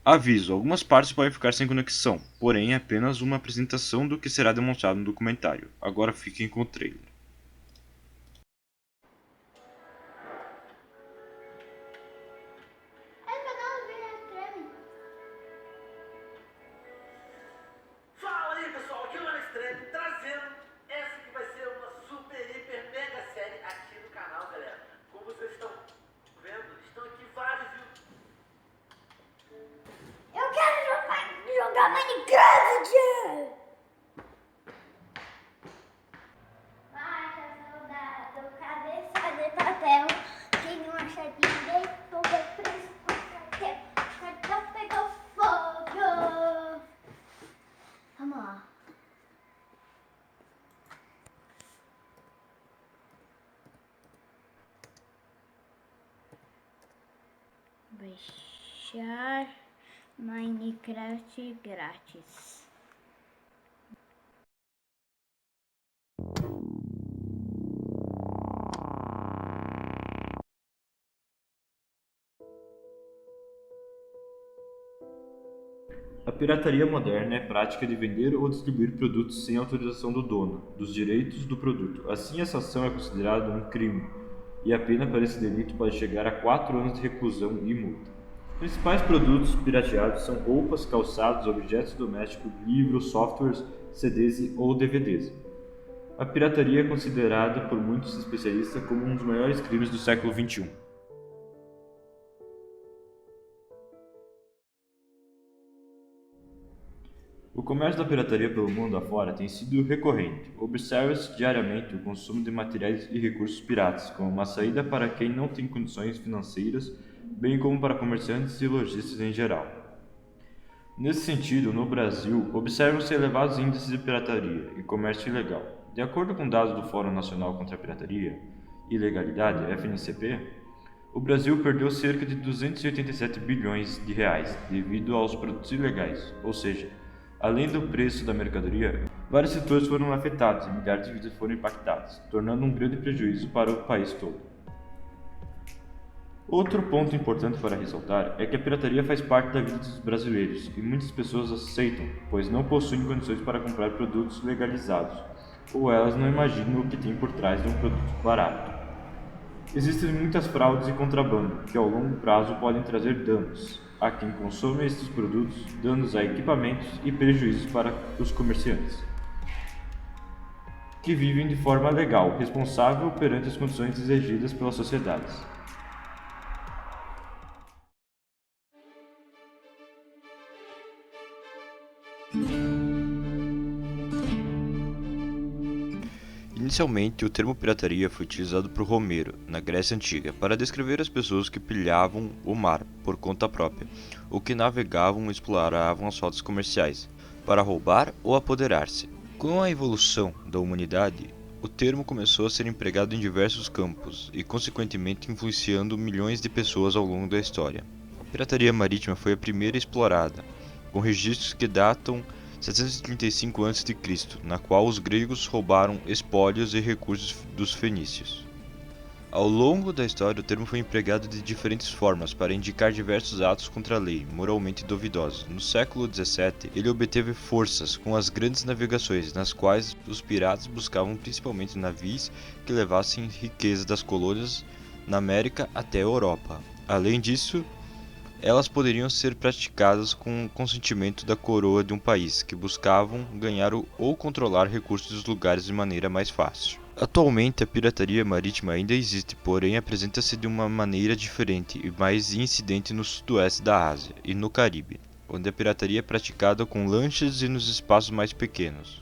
Aviso: algumas partes podem ficar sem conexão, porém é apenas uma apresentação do que será demonstrado no documentário. Agora fiquem com o trailer. Fala aí pessoal, aqui é o Alestreme trazendo essa que vai ser uma super, hiper, mega série aqui no canal, galera. Como vocês estão vendo, estão aqui vários Eu quero jogar Minecraft! Baixa, soldado, cabeça de papel. Quem não acha direito, vai preso com cartel. Cartel pegou fogo. Vamos lá. Baixar Minecraft grátis. A pirataria moderna é a prática de vender ou distribuir produtos sem autorização do dono dos direitos do produto. Assim, essa ação é considerada um crime, e a pena para esse delito pode chegar a 4 anos de reclusão e multa. Os principais produtos pirateados são roupas, calçados, objetos domésticos, livros, softwares, CDs ou DVDs. A pirataria é considerada por muitos especialistas como um dos maiores crimes do século XXI. O comércio da pirataria pelo mundo afora tem sido recorrente. Observa-se diariamente o consumo de materiais e recursos piratas, como uma saída para quem não tem condições financeiras, bem como para comerciantes e lojistas em geral. Nesse sentido, no Brasil, observam-se elevados índices de pirataria e comércio ilegal. De acordo com dados do Fórum Nacional contra a Pirataria e Ilegalidade, FNCP, o Brasil perdeu cerca de 287 bilhões de reais devido aos produtos ilegais, ou seja, além do preço da mercadoria, vários setores foram afetados e milhares de vidas foram impactadas, tornando um grande prejuízo para o país todo. Outro ponto importante para ressaltar é que a pirataria faz parte da vida dos brasileiros e muitas pessoas aceitam, pois não possuem condições para comprar produtos legalizados, ou elas não imaginam o que tem por trás de um produto barato. Existem muitas fraudes e contrabando, que ao longo prazo podem trazer danos a quem consome estes produtos, danos a equipamentos e prejuízos para os comerciantes, que vivem de forma legal, responsável perante as condições exigidas pelas sociedades. Inicialmente, o termo pirataria foi utilizado por Homero, na Grécia Antiga, para descrever as pessoas que pilhavam o mar por conta própria, ou que navegavam e exploravam as rotas comerciais, para roubar ou apoderar-se. Com a evolução da humanidade, o termo começou a ser empregado em diversos campos e, consequentemente, influenciando milhões de pessoas ao longo da história. A pirataria marítima foi a primeira explorada, com registros que datam 735 a.C., na qual os gregos roubaram espólios e recursos dos fenícios. Ao longo da história, o termo foi empregado de diferentes formas para indicar diversos atos contra a lei, moralmente duvidosos. No século XVII, ele obteve forças com as grandes navegações, nas quais os piratas buscavam principalmente navios que levassem riqueza das colônias na América até a Europa. Além disso, elas poderiam ser praticadas com o consentimento da coroa de um país, que buscavam ganhar ou controlar recursos dos lugares de maneira mais fácil. Atualmente, a pirataria marítima ainda existe, porém apresenta-se de uma maneira diferente e mais incidente no sudoeste da Ásia e no Caribe, onde a pirataria é praticada com lanchas e nos espaços mais pequenos.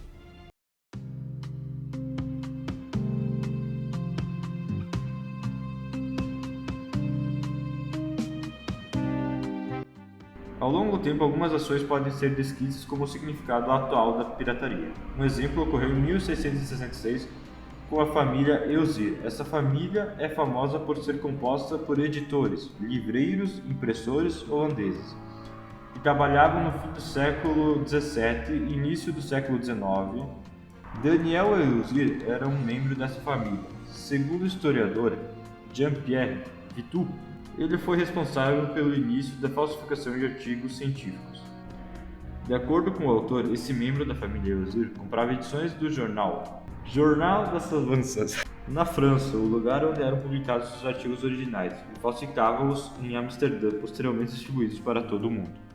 Ao longo do tempo, algumas ações podem ser descritas como o significado atual da pirataria. Um exemplo ocorreu em 1666 com a família Eusir. Essa família é famosa por ser composta por editores, livreiros, impressores holandeses, que trabalhavam no fim do século XVII e início do século XIX. Daniel Eusir era um membro dessa família. Segundo o historiador Jean-Pierre Vitou, ele foi responsável pelo início da falsificação de artigos científicos. De acordo com o autor, esse membro da família Ozir comprava edições do Jornal das Avanças na França, o lugar onde eram publicados os artigos originais, e falsificava-os em Amsterdã, posteriormente distribuídos para todo o mundo.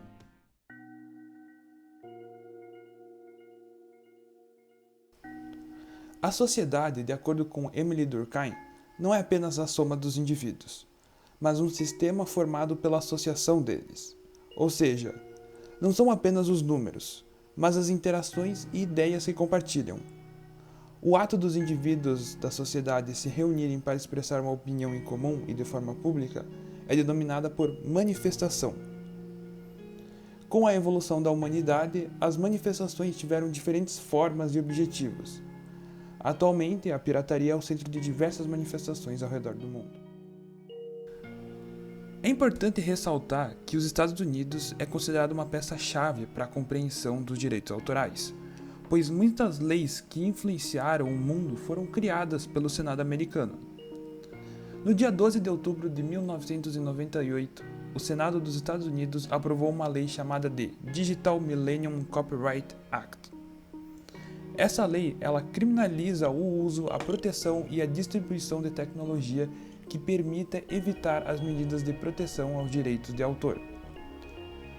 A sociedade, de acordo com Emily Durkheim, não é apenas a soma dos indivíduos, mas um sistema formado pela associação deles. Ou seja, não são apenas os números, mas as interações e ideias que compartilham. O ato dos indivíduos da sociedade se reunirem para expressar uma opinião em comum e de forma pública é denominada por manifestação. Com a evolução da humanidade, as manifestações tiveram diferentes formas e objetivos. Atualmente, a pirataria é o centro de diversas manifestações ao redor do mundo. É importante ressaltar que os Estados Unidos é considerado uma peça-chave para a compreensão dos direitos autorais, pois muitas leis que influenciaram o mundo foram criadas pelo Senado americano. No dia 12 de outubro de 1998, o Senado dos Estados Unidos aprovou uma lei chamada de Digital Millennium Copyright Act. Essa lei, ela criminaliza o uso, a proteção e a distribuição de tecnologia que permita evitar as medidas de proteção aos direitos de autor.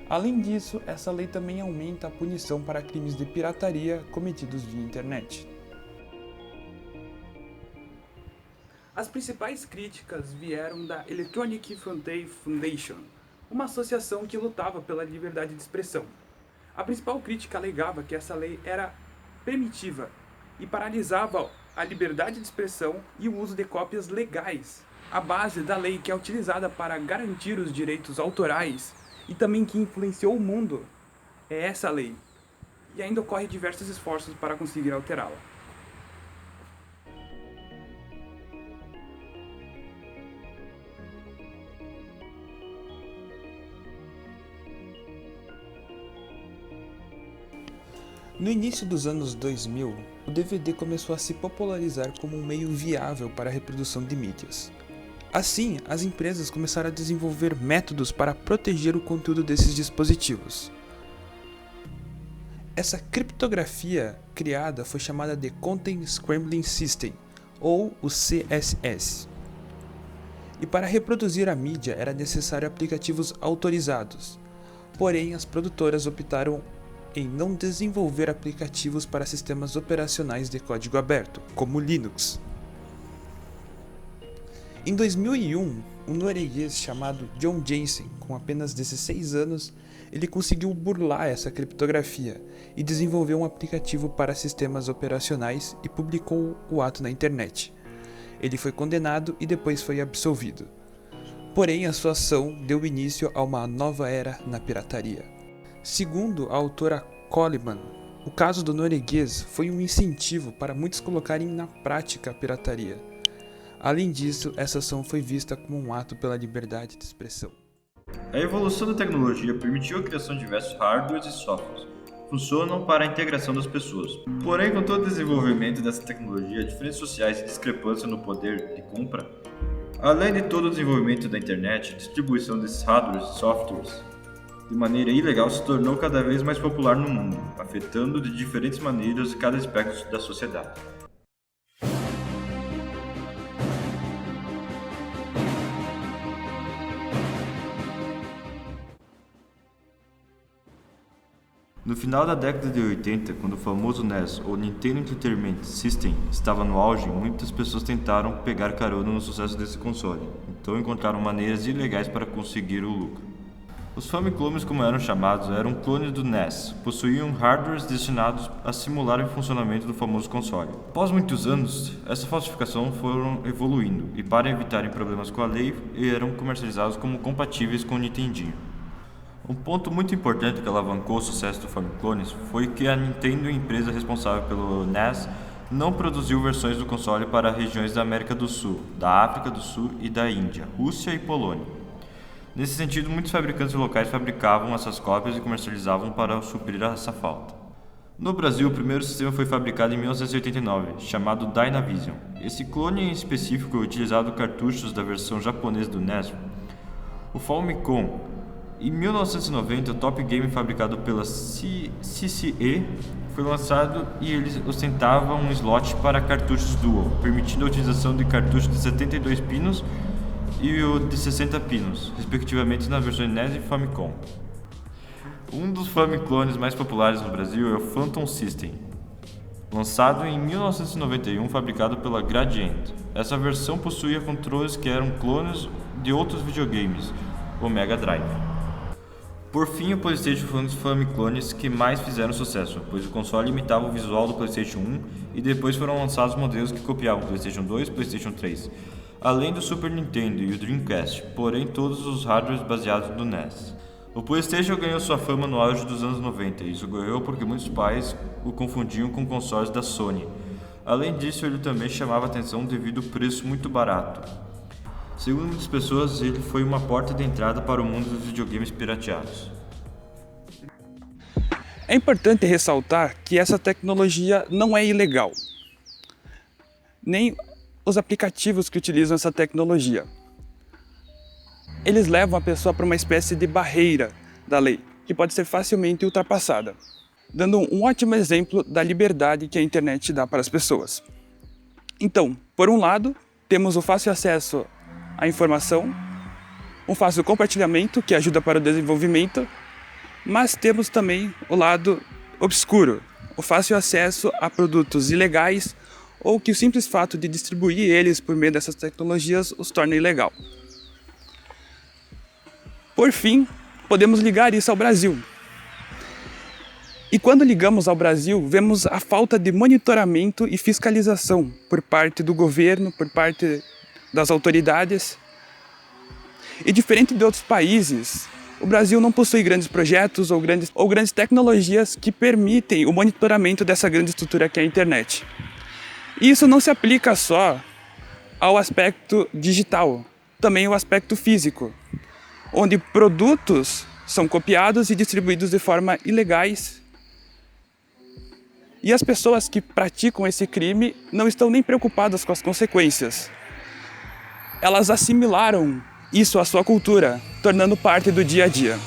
Além disso, essa lei também aumenta a punição para crimes de pirataria cometidos via internet. As principais críticas vieram da Electronic Frontier Foundation, uma associação que lutava pela liberdade de expressão. A principal crítica alegava que essa lei era primitiva e paralisava a liberdade de expressão e o uso de cópias legais. A base da lei que é utilizada para garantir os direitos autorais e também que influenciou o mundo é essa lei, e ainda ocorrem diversos esforços para conseguir alterá-la. No início dos anos 2000, o DVD começou a se popularizar como um meio viável para a reprodução de mídias. Assim, as empresas começaram a desenvolver métodos para proteger o conteúdo desses dispositivos. Essa criptografia criada foi chamada de Content Scrambling System, ou o CSS. E para reproduzir a mídia era necessário aplicativos autorizados, porém as produtoras optaram em não desenvolver aplicativos para sistemas operacionais de código aberto, como Linux. Em 2001, um norueguês chamado John Jensen, com apenas 16 anos, ele conseguiu burlar essa criptografia e desenvolveu um aplicativo para sistemas operacionais e publicou o ato na internet. Ele foi condenado e depois foi absolvido. Porém, a sua ação deu início a uma nova era na pirataria. Segundo a autora Coleman, o caso do norueguês foi um incentivo para muitos colocarem na prática a pirataria. Além disso, essa ação foi vista como um ato pela liberdade de expressão. A evolução da tecnologia permitiu a criação de diversos hardwares e softwares que funcionam para a integração das pessoas. Porém, com todo o desenvolvimento dessa tecnologia, diferenças sociais e discrepância no poder de compra, além de todo o desenvolvimento da internet, a distribuição desses hardwares e softwares de maneira ilegal se tornou cada vez mais popular no mundo, afetando de diferentes maneiras cada aspecto da sociedade. No final da década de 80, quando o famoso NES, ou Nintendo Entertainment System, estava no auge, muitas pessoas tentaram pegar carona no sucesso desse console, então encontraram maneiras ilegais para conseguir o lucro. Os Famiclones, como eram chamados, eram clones do NES, possuíam hardwares destinados a simular o funcionamento do famoso console. Após muitos anos, essa falsificação foram evoluindo, e para evitarem problemas com a lei, eram comercializados como compatíveis com o Nintendinho. Um ponto muito importante que alavancou o sucesso do Famiclones foi que a Nintendo, empresa responsável pelo NES, não produziu versões do console para regiões da América do Sul, da África do Sul e da Índia, Rússia e Polônia. Nesse sentido, muitos fabricantes locais fabricavam essas cópias e comercializavam para suprir essa falta. No Brasil, o primeiro sistema foi fabricado em 1989, chamado Dynavision. Esse clone em específico, utilizado cartuchos da versão japonesa do NES, O Famicom. Em 1990, o Top Game fabricado pela CCE foi lançado e ele ostentava um slot para cartuchos Dual, permitindo a utilização de cartuchos de 72 pinos e o de 60 pinos, respectivamente nas versões NES e Famicom. Um dos Famiclones mais populares no Brasil é o Phantom System, lançado em 1991, fabricado pela Gradiente. Essa versão possuía controles que eram clones de outros videogames, o Mega Drive. Por fim, o PlayStation foi um dos Famiclones que mais fizeram sucesso, pois o console imitava o visual do PlayStation 1 e depois foram lançados modelos que copiavam o PlayStation 2 e PlayStation 3, além do Super Nintendo e o Dreamcast, porém todos os hardwares baseados no NES. O PlayStation ganhou sua fama no auge dos anos 90, e isso ocorreu porque muitos pais o confundiam com consoles da Sony. Além disso, ele também chamava atenção devido ao preço muito barato. Segundo muitas pessoas, ele foi uma porta de entrada para o mundo dos videogames pirateados. É importante ressaltar que essa tecnologia não é ilegal, nem os aplicativos que utilizam essa tecnologia. Eles levam a pessoa para uma espécie de barreira da lei, que pode ser facilmente ultrapassada, dando um ótimo exemplo da liberdade que a internet dá para as pessoas. Então, por um lado, temos o fácil acesso à informação, um fácil compartilhamento que ajuda para o desenvolvimento, mas temos também o lado obscuro, o fácil acesso a produtos ilegais ou que o simples fato de distribuir eles por meio dessas tecnologias os torna ilegal. Por fim, podemos ligar isso ao Brasil. E quando ligamos ao Brasil, vemos a falta de monitoramento e fiscalização por parte do governo, por parte das autoridades. E diferente de outros países, o Brasil não possui grandes projetos ou grandes tecnologias que permitem o monitoramento dessa grande estrutura que é a internet. E isso não se aplica só ao aspecto digital, também ao aspecto físico, onde produtos são copiados e distribuídos de forma ilegais. E as pessoas que praticam esse crime não estão nem preocupadas com as consequências. Elas assimilaram isso à sua cultura, tornando parte do dia a dia.